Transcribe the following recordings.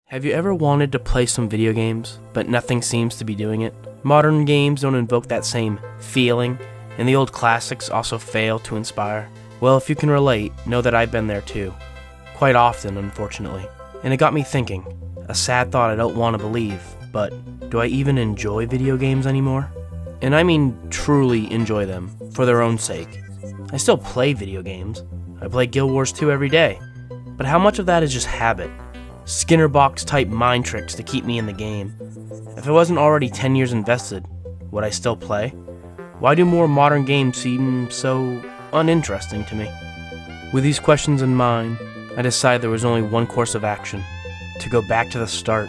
Have you ever wanted to play some video games, but nothing seems to be doing it? Modern games don't invoke that same feeling, and the old classics also fail to inspire. Well, if you can relate, know that I've been there too. Quite often, unfortunately. And it got me thinking, a sad thought I don't want to believe, but do I even enjoy video games anymore? And I mean truly enjoy them, for their own sake. I still play video games. I play Guild Wars 2 every day. But how much of that is just habit? Skinner box type mind tricks to keep me in the game. If I wasn't already 10 years invested, would I still play? Why do more modern games seem so uninteresting to me? With these questions in mind, I decided there was only one course of action: to go back to the start,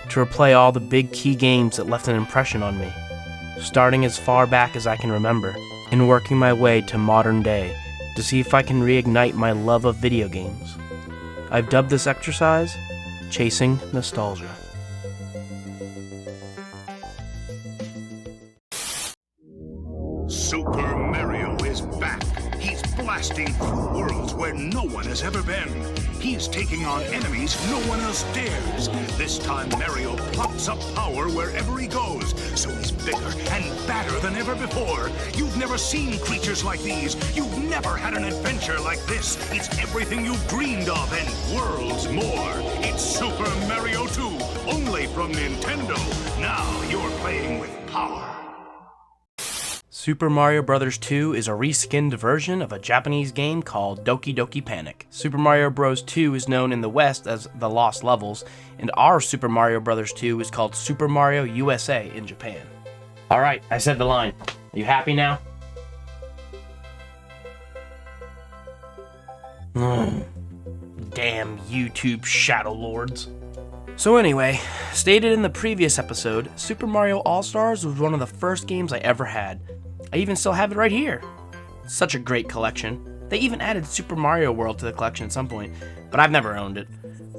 to replay all the big key games that left an impression on me, starting as far back as I can remember, and working my way to modern day to see if I can reignite my love of video games. I've dubbed this exercise Chasing Nostalgia. Super Mario is back. He's blasting through worlds where no one has ever been. He's taking on enemies no one else dares. This time Mario plops up power wherever he goes, so he's bigger and badder than ever before. You've never seen creatures like these. You've never had an adventure like this. It's everything you've dreamed of and worlds more. It's Super Mario 2, only from Nintendo. Now you're playing with power. Super Mario Bros. 2 is a reskinned version of a Japanese game called Doki Doki Panic. Super Mario Bros. 2 is known in the West as The Lost Levels, and our Super Mario Bros. 2 is called Super Mario USA in Japan. Alright, I said the line. Are you happy now? Damn YouTube Shadow Lords. So anyway, stated in the previous episode, Super Mario All-Stars was one of the first games I ever had. I even still have it right here. Such a great collection. They even added Super Mario World to the collection at some point, but I've never owned it.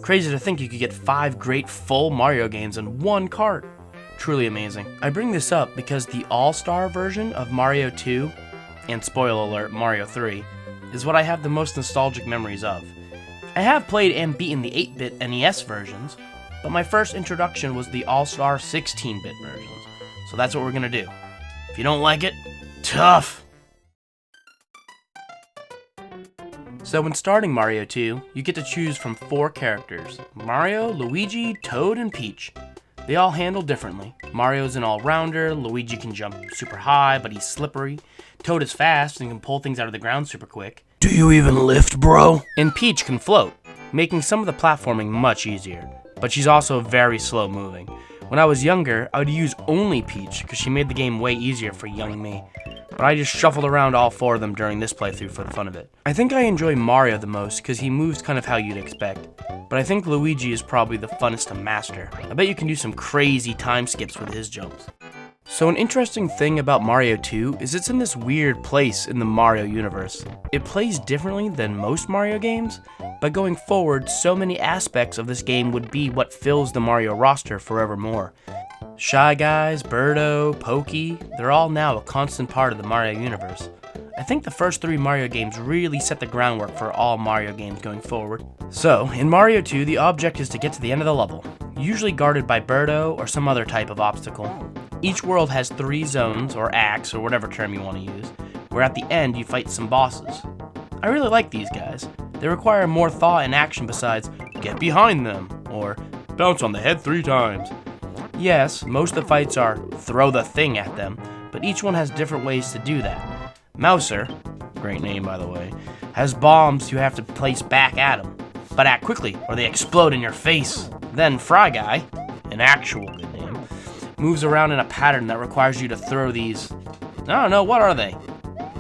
Crazy to think you could get 5 great full Mario games in one cart. Truly amazing. I bring this up because the All-Star version of Mario 2, and spoiler alert, Mario 3, is what I have the most nostalgic memories of. I have played and beaten the 8-bit NES versions, but my first introduction was the All-Star 16-bit versions, so that's what we're gonna do. If you don't like it, tough! So when starting Mario 2, you get to choose from 4 characters: Mario, Luigi, Toad, and Peach. They all handle differently. Mario's an all-rounder, Luigi can jump super high, but he's slippery. Toad is fast and can pull things out of the ground super quick. Do you even lift, bro? And Peach can float, making some of the platforming much easier. But she's also very slow moving. When I was younger, I would use only Peach because she made the game way easier for young me. But I just shuffled around all 4 of them during this playthrough for the fun of it. I think I enjoy Mario the most because he moves kind of how you'd expect. But I think Luigi is probably the funnest to master. I bet you can do some crazy time skips with his jumps. So an interesting thing about Mario 2 is it's in this weird place in the Mario universe. It plays differently than most Mario games, but going forward, so many aspects of this game would be what fills the Mario roster forevermore. Shy Guys, Birdo, Pokey, they're all now a constant part of the Mario universe. I think the first 3 Mario games really set the groundwork for all Mario games going forward. So, in Mario 2, the object is to get to the end of the level, usually guarded by Birdo or some other type of obstacle. Each world has 3 zones, or acts, or whatever term you want to use, where at the end you fight some bosses. I really like these guys. They require more thought and action besides, get behind them, or bounce on the head 3 times. Yes, most of the fights are throw the thing at them, but each one has different ways to do that. Mouser, great name by the way, has bombs you have to place back at them, but act quickly or they explode in your face. Then Fry Guy, an actual good name, moves around in a pattern that requires you to throw these, I don't know, what are they?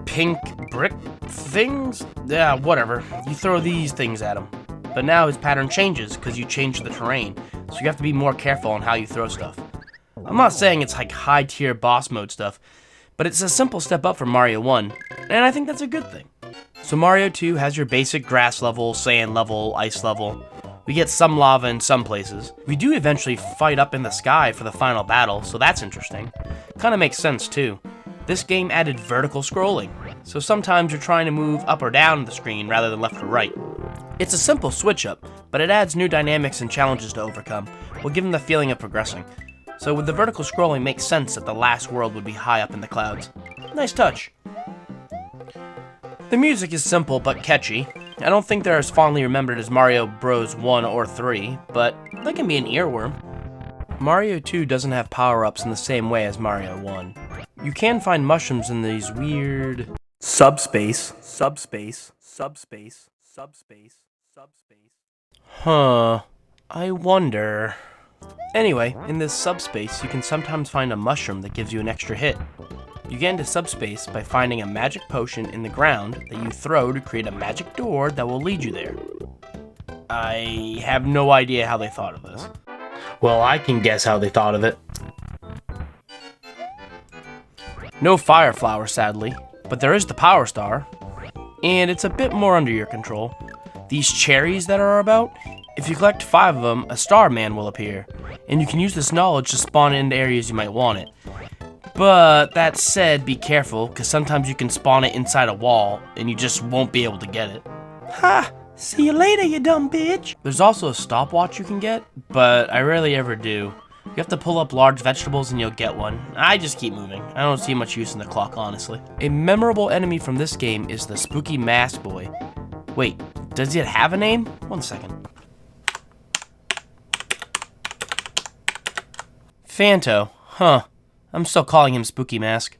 Pink brick things? Yeah, whatever. You throw these things at him. But now his pattern changes because you change the terrain, so you have to be more careful on how you throw stuff. I'm not saying it's like high-tier boss mode stuff, but it's a simple step up from Mario 1, and I think that's a good thing. So Mario 2 has your basic grass level, sand level, ice level. We get some lava in some places. We do eventually fight up in the sky for the final battle, so that's interesting. Kinda makes sense too. This game added vertical scrolling, so sometimes you're trying to move up or down the screen rather than left or right. It's a simple switch up, but it adds new dynamics and challenges to overcome, while giving the feeling of progressing. So with the vertical scrolling, makes sense that the last world would be high up in the clouds. Nice touch. The music is simple but catchy. I don't think they're as fondly remembered as Mario Bros. 1 or 3, but they can be an earworm. Mario 2 doesn't have power-ups in the same way as Mario 1. You can find mushrooms in these weird subspace. Huh. I wonder. Anyway, in this subspace, you can sometimes find a mushroom that gives you an extra hit. You get into subspace by finding a magic potion in the ground that you throw to create a magic door that will lead you there. I have no idea how they thought of this. Well, I can guess how they thought of it. No fire flower, sadly, but there is the power star, and it's a bit more under your control. These cherries that are about, if you collect 5 of them, a star man will appear, and you can use this knowledge to spawn it into areas you might want it. But that said, be careful, because sometimes you can spawn it inside a wall, and you just won't be able to get it. Ha! See you later, you dumb bitch! There's also a stopwatch you can get, but I rarely ever do. You have to pull up large vegetables and you'll get one. I just keep moving. I don't see much use in the clock, honestly. A memorable enemy from this game is the spooky mask boy. Wait, does it have a name? 1 second. Phanto. Huh. I'm still calling him Spooky Mask.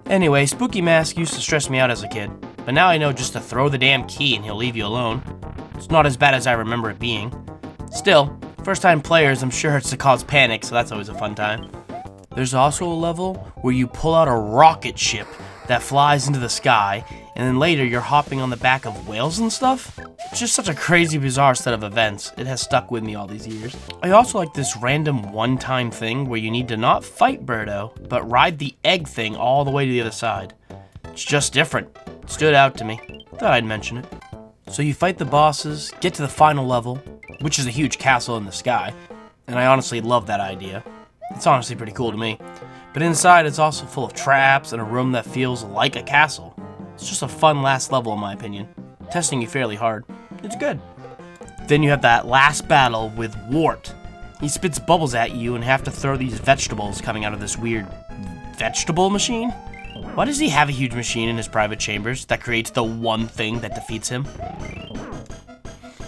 Anyway, Spooky Mask used to stress me out as a kid, but now I know just to throw the damn key and he'll leave you alone. It's not as bad as I remember it being. Still, first-time players, I'm sure it's to cause panic, so that's always a fun time. There's also a level where you pull out a rocket ship that flies into the sky, and then later you're hopping on the back of whales and stuff. It's just such a crazy, bizarre set of events. It has stuck with me all these years. I also like this random one-time thing where you need to not fight Birdo, but ride the egg thing all the way to the other side. It's just different. It stood out to me. Thought I'd mention it. So you fight the bosses, get to the final level, which is a huge castle in the sky, and I honestly love that idea. It's honestly pretty cool to me. But inside it's also full of traps and a room that feels like a castle. It's just a fun last level in my opinion, testing you fairly hard. It's good. Then you have that last battle with Wart. He spits bubbles at you and have to throw these vegetables coming out of this weird vegetable machine. Why does he have a huge machine in his private chambers that creates the one thing that defeats him?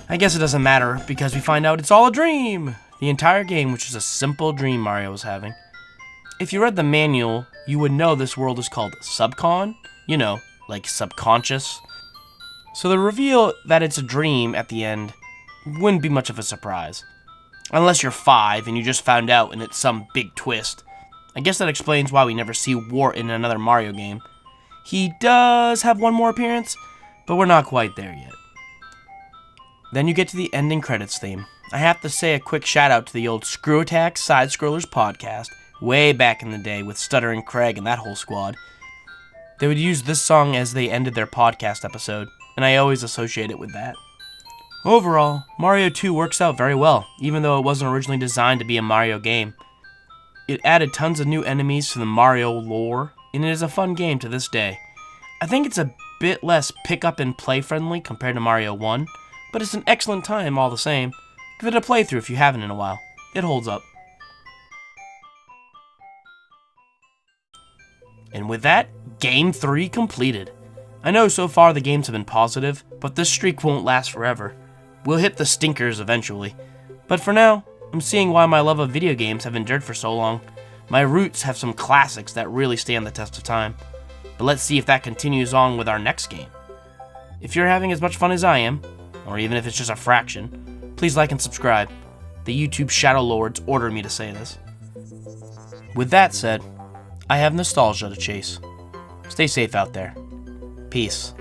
I guess it doesn't matter, because we find out it's all a dream! The entire game, which is a simple dream Mario was having. If you read the manual, you would know this world is called Subcon. You know, like subconscious. So the reveal that it's a dream at the end wouldn't be much of a surprise. Unless you're 5 and you just found out and it's some big twist. I guess that explains why we never see Wart in another Mario game. He does have one more appearance, but we're not quite there yet. Then you get to the ending credits theme. I have to say a quick shout out to the old Screw Attack Side Scrollers podcast, way back in the day with Stuttering Craig and that whole squad. They would use this song as they ended their podcast episode, and I always associate it with that. Overall, Mario 2 works out very well, even though it wasn't originally designed to be a Mario game. It added tons of new enemies to the Mario lore, and it is a fun game to this day. I think it's a bit less pick-up and play friendly compared to Mario 1, but it's an excellent time all the same. Give it a playthrough if you haven't in a while. It holds up. And with that, Game 3 completed. I know so far the games have been positive, but this streak won't last forever. We'll hit the stinkers eventually. But for now, I'm seeing why my love of video games have endured for so long. My roots have some classics that really stand the test of time. But let's see if that continues on with our next game. If you're having as much fun as I am, or even if it's just a fraction, please like and subscribe. The YouTube Shadow Lords ordered me to say this. With that said, I have nostalgia to chase. Stay safe out there. Peace.